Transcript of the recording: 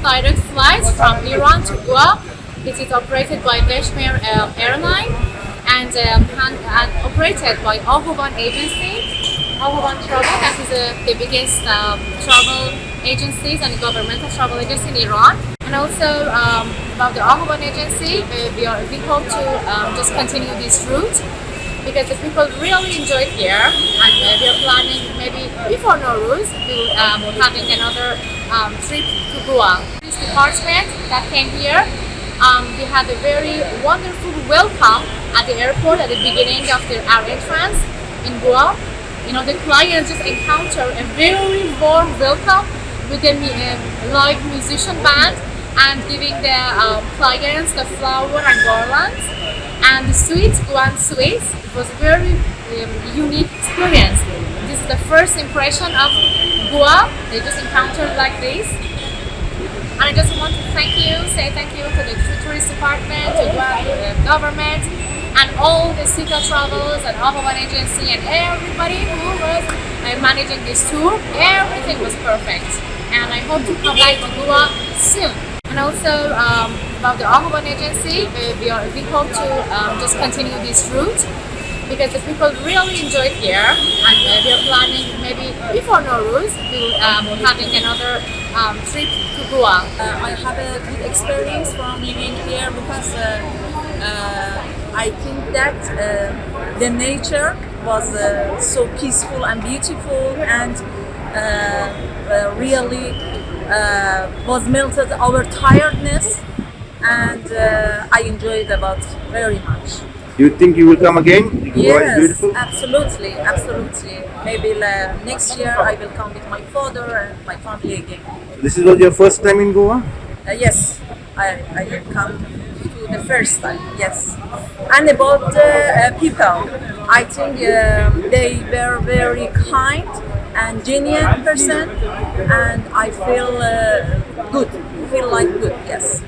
direct flights from Iran to Goa. It is operated by Iranian and operated by Gomantak agency. Gomantak Travel, that is the biggest travel agencies and governmental travel agency in Iran. And also about the Gomantak agency, we hope to just continue this route because the people really enjoy it here, and we are planning maybe before Nowruz to having another trip to Goa. This department that came here, we had a very wonderful welcome at the airport at the beginning of our entrance in Goa. You know, the clients just encounter a very warm welcome with a live musician band and giving the clients the flower and garlands and the sweets, Goan sweets. It was a very unique experience. This is the first impression of Goa. They just encountered like this. And I just want to say thank you to the tourist department, to the government, and all the Sika Travels and Gomantak agency and everybody who was managing this tour. Everything was perfect. And I hope to come back to Goa soon. And also about the Gomantak agency, we hope to just continue this route because the people really enjoy it here, and we are planning maybe before Nowruz to having another trip to Goa. I have a good experience from living here because I think that the nature was so peaceful and beautiful, and really was melted our tiredness, and I enjoyed about very much. Do you think you will come again? Yes, Beautiful? absolutely, absolutely. Maybe next year I will come with my father and my family again. This was your first time in Goa? Yes, I will come to the first time, yes. And about people, I think they were very kind and genuine person, and I feel good, feel like good, yes.